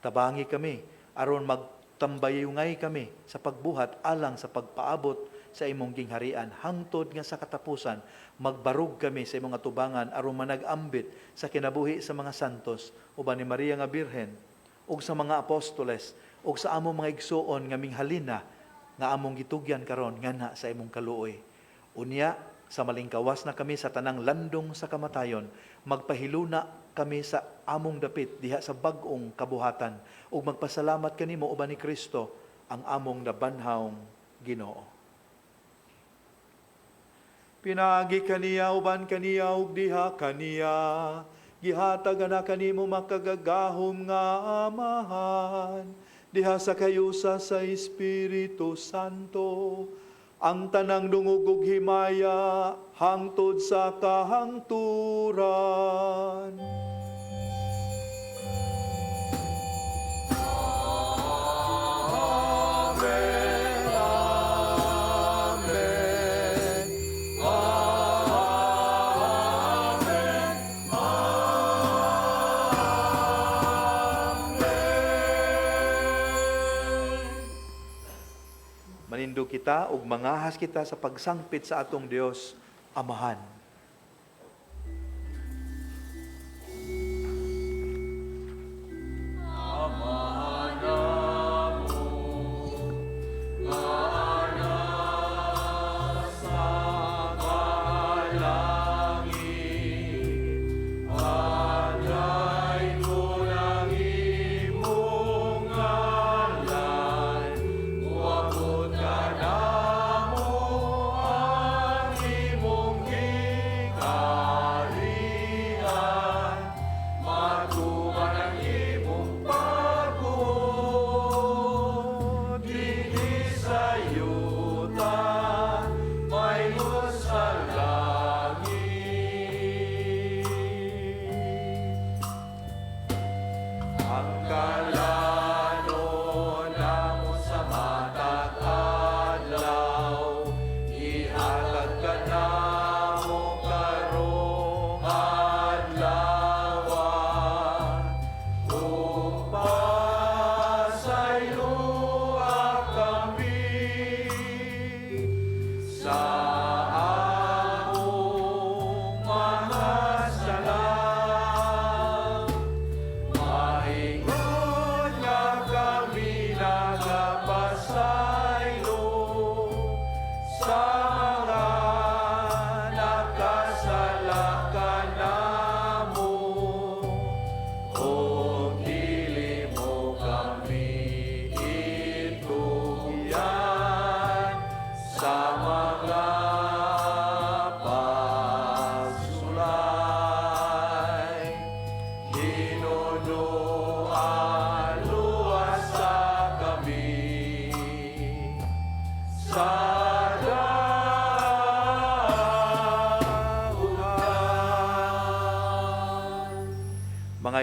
Tabangi kami aron magtambayungay kami sa pagbuhat alang sa pagpaabot sa imong gingharian hangtod nga sa katapusan magbarug kami sa imong atubangan aron manag-ambit sa kinabuhi sa mga santos uban ni Maria nga Birhen ug sa mga apostoles ug sa among mga igsuon nga minghalina nga among gitugyan karon nganha sa imong kaluoy. Unya sa malingkawas na kami sa tanang landong sa kamatayon, magpahiluna kami sa among dapit diha sa bag-ong kabuhatan ug magpasalamat kanimo uban ni Kristo ang among nabanhawng Ginoo. Pinagi kaniya uban kaniya ug diha kaniya, gihatag na kanimo makagagahom nga Amahan, diha sa kayusa sa Espiritu Santo, ang tanang dungog ug himaya hangtod sa kahangturan. Manindo kita ug mangahas kita sa pagsangpit sa atong Dios, Amahan.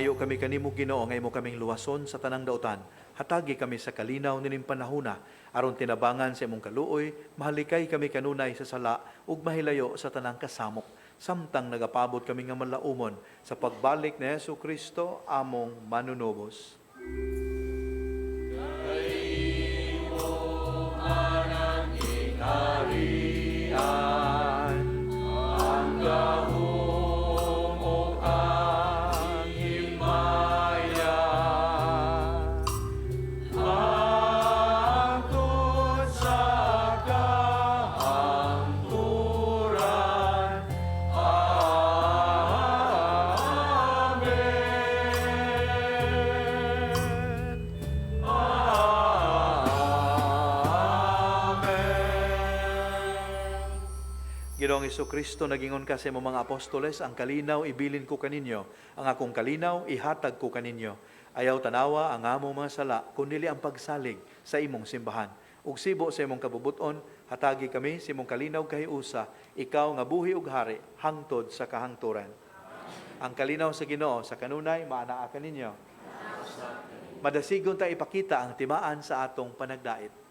Mangayo kami kanimo Ginoo nga imo kaming luwason sa tanang dautan. Hatagi kami sa kalinaw nining panahuna aron tinabangan sa imong kaluoy, mahalikay kami kanunay sa sala ug mahilayo sa tanang kasamok. Samtang nagapabot kami nga malaumon sa pagbalik ni Hesu Kristo among manunubos. Ginoong Kristo, nagingon ka sa imong mga apostoles, ang kalinaw ibilin ko kaninyo, ang akong kalinaw ihatag ko kaninyo. Ayaw tanawa ang among mga sala, kundi ang pagsalig sa imong simbahan. Ug sibo sa imong kabubuton, hatagi kami sa imong kalinaw kahiusa, ikaw nga buhi ug hari, hangtod sa kahangturan. Ang kalinaw sa Ginoo sa kanunay maanaa kaninyo. Madasigon ta ipakita ang timaan sa atong panagdait.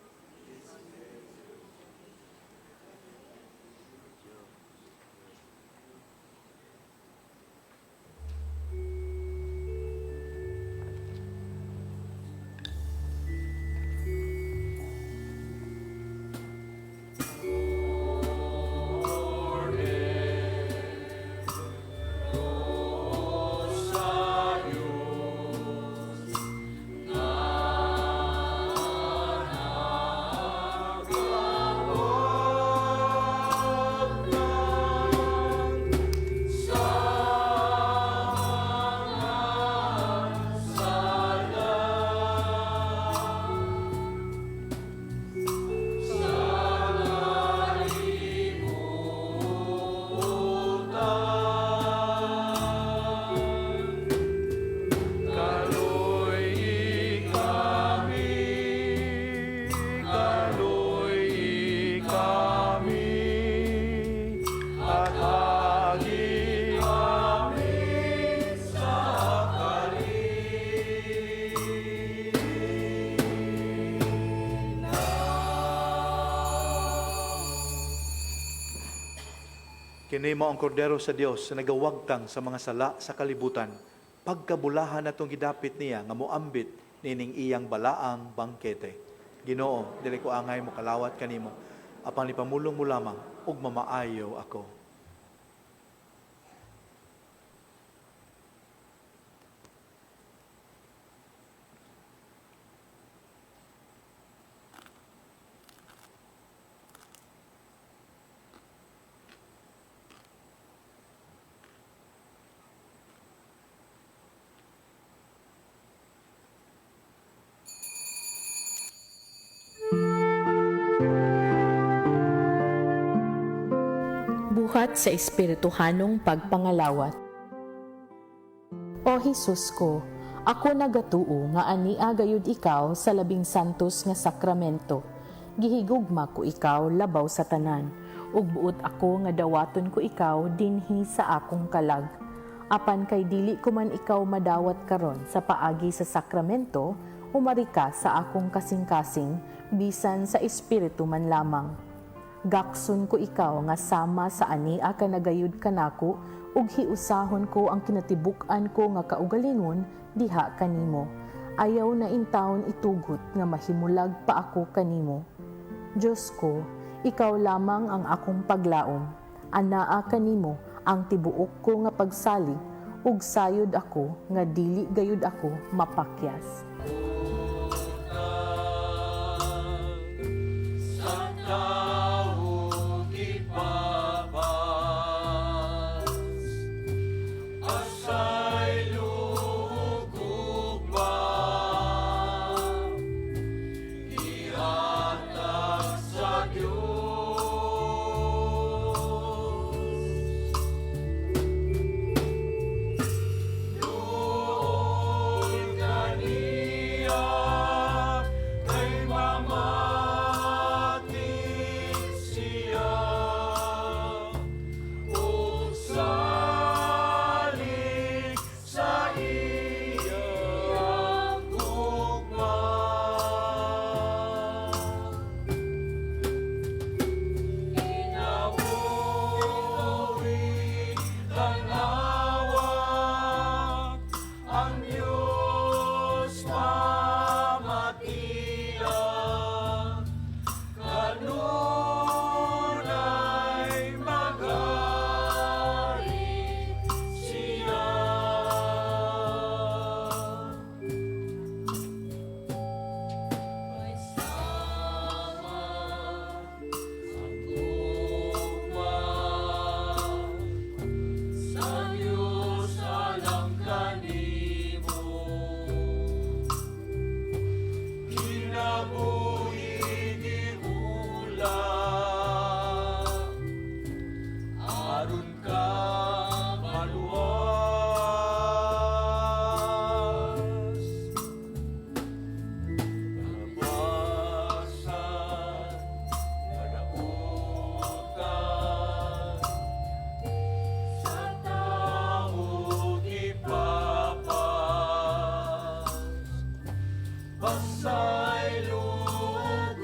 Kini mao ang kordero sa Dios sa nagawagtang sa mga sala sa kalibutan. Pagkabulahan natong gidapit niya nga moambit nining iyang balaang bangkete. Ginoo, dili ko angay mo kalawat kanimo. Apan ipamulong mo lamang ug mamaayo ako. Buhat sa espirituhanong pagpangalawat. O Hesus ko, ako nagatuo nga ania gayud ikaw sa labing santos nga sakramento. Gihigugma ko ikaw labaw sa tanan, ug buot ako nga dawaton ko ikaw dinhi sa akong kalag. Apan kay dili ko man ikaw madawat karon sa paagi sa sakramento, umari ka sa akong kasing-kasing, bisan sa espiritu man lamang. Gakson ko ikaw nga sama sa ania ka nagayud kanako, ug hiusahon ko ang kinatibuk-an ko nga kaugalingon diha kanimo. Ayaw na intawon itugot nga mahimulag pa ako kanimo. Diyos ko, ikaw lamang ang akong paglaom. Anaa kanimo ang tibuok ko nga pagsalig, ug sayod ako nga dili gayud ako mapakyas. Salig sa sila aron ka maluwas nabasan kadautan sa taong ipapas Pasay lugog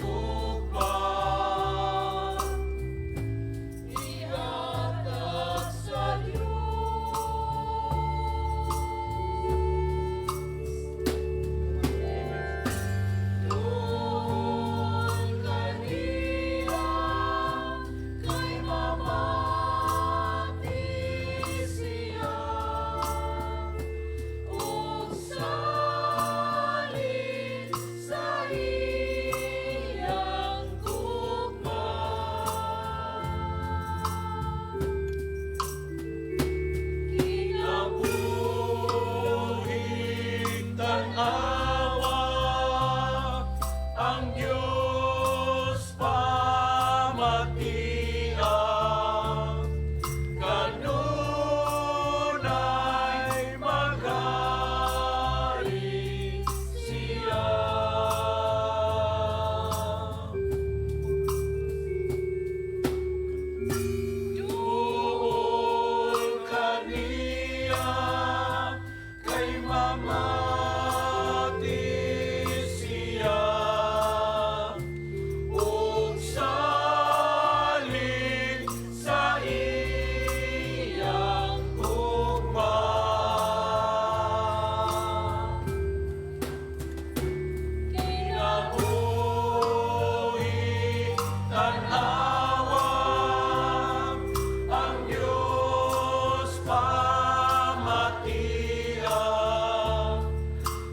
pa ihatag sa Doon kanila kay mamati siya ug salin sa iyang gugma. Kinabuhing tanawa ang Diyos pamatian kanunay maghari siya. Doon kaniya kay mamati siya ug salin sa iyang gugma. Kinabuhi tanawa ang Diyos pamatian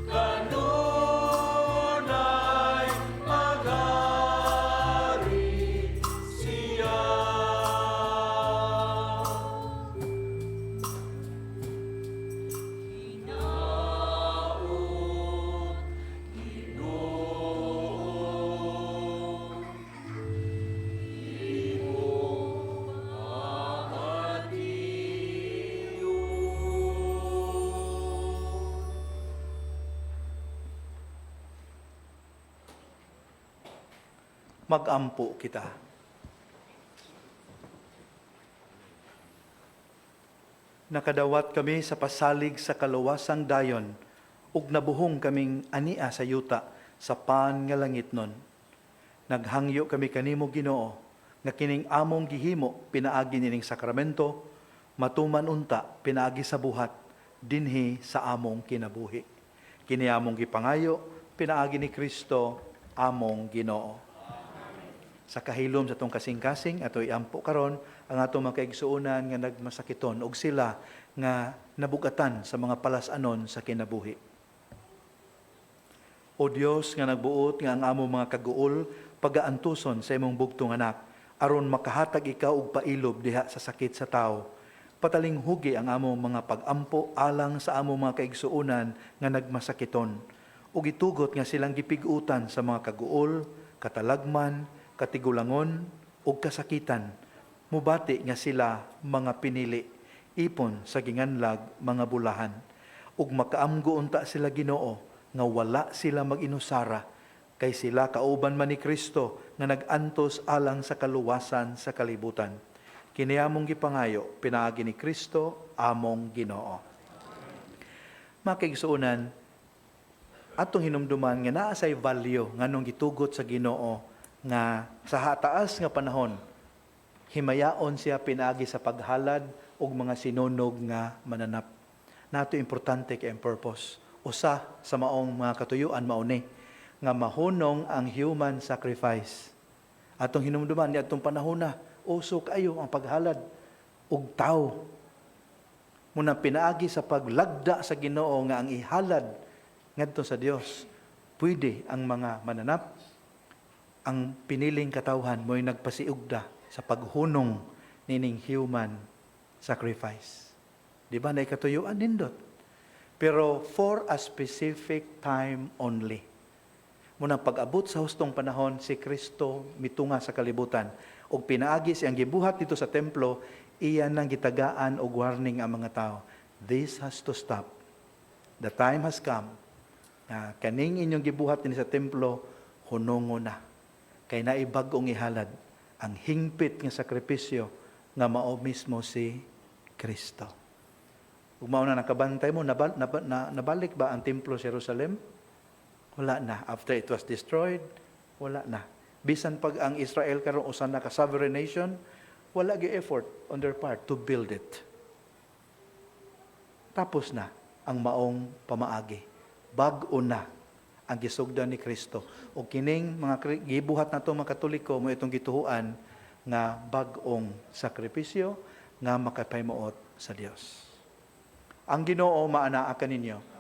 kanunay maghari siya. Hinaot Ginoo imong pamatiyo. Mag-ampo kita. Nakadawat kami sa pasalig sa kalawasang dayon, ug nabuhong kaming ania sa yuta sa pan nga langit nun. Naghangyo kami kanimo Ginoo, nga kining among gihimo pinaagi nining sakramento, matuman unta pinaagi sa buhat, dinhi sa among kinabuhi. Kini among gipangayo, pinaagi ni Kristo, among Ginoo. Sa kahilom sa tong kasing-kasing ato iampo karon ang ato mga kaigsuonan nga nagmasakiton og sila nga nabugatan sa mga palasanon sa kinabuhi. O Dios nga nagbuot nga ang among mga kaguol pagaantuson sa imong bugtong anak aron makahatag ikaw og pailob diha sa sakit sa tao. Pataling hugi ang among mga pag-ampo alang sa among mga kaigsuonan nga nagmasakiton ug itugot nga silang gipig-utan sa mga kaguol, katalagman, katigulangon ug kasakitan. Mubati nga sila mga pinili, ipon sa ginganlag mga bulahan. Ug makaamgo unta sila Ginoo nga wala sila mag-inusara kay sila kauban man ni Kristo nga nag-antos alang sa kaluwasan sa kalibutan. Kini among gipangayo pinaagi ni Kristo among Ginoo. Mga kaigsuonan, atong hinumduman nga naa say value nganong gitugot sa Ginoo nga sa hataas nga panahon himayaon siya pinaagi sa paghalad og mga sinunog nga mananap. Nato importante kay ang purpose. Usa sa maong mga katuyuan mao ni nga mahunong ang human sacrifice. Atong hinumduman ni atong panahon na uso kayo ang paghalad og tao. Muna pinaagi sa paglagda sa Ginoo nga ang ihalad ngadto sa Dios. Pwede ang mga mananap ang piniling katawhan mo'y nagpasiugda sa paghunong nining human sacrifice. Di ba na ikatuyuan nindot? Pero for a specific time only. Munang pag-abot sa hustong panahon, si Kristo mitunga sa kalibutan. O pinaagi siyang gibuhat dito sa templo, iyan nang gitagaan o warning ang mga tao. This has to stop. The time has come na kaning inyong gibuhat din sa templo, hunongo na. Kay naibag-ong ihalad ang hingpit nga sakripisyo nga mao mismo si Kristo. Ug mao na nakabantay mo, nabalik ba ang templo sa Jerusalem? Wala na. After it was destroyed, wala na. Bisan pag ang Israel karon usa na ka sovereign nation, wala gi effort on their part to build it. Tapos na ang maong pamaagi. Bag-o na ang gisugdan ni Kristo. O kining mga gibuhat nato mga Katoliko mo itong gituhuan nga bag-ong sakripisyo nga makapaymuot sa Dios. Ang Ginoo maanaa kaninyo.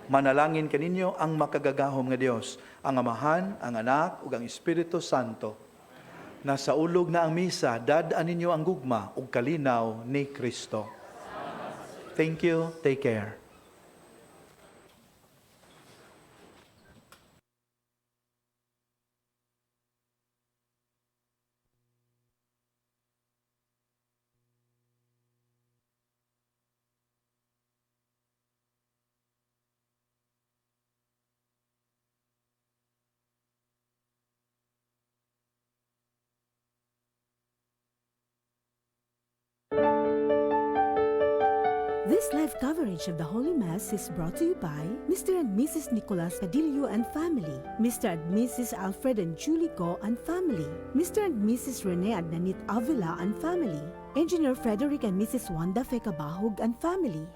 Manalangin kaninyo ang makagagahom nga Dios, ang Amahan, ang Anak, ug ang Espiritu Santo. Nasa ulog na ang misa, dadaan ninyo ang gugma ug kalinaw ni Kristo. Thank you. Take care. This live coverage of the Holy Mass is brought to you by Mr. and Mrs. Nicolas Padillo and family, Mr. and Mrs. Alfred and Julie Go and family, Mr. and Mrs. Rene and Nanit Avila and family, Engineer Frederick and Mrs. Wanda Fekabahog and family.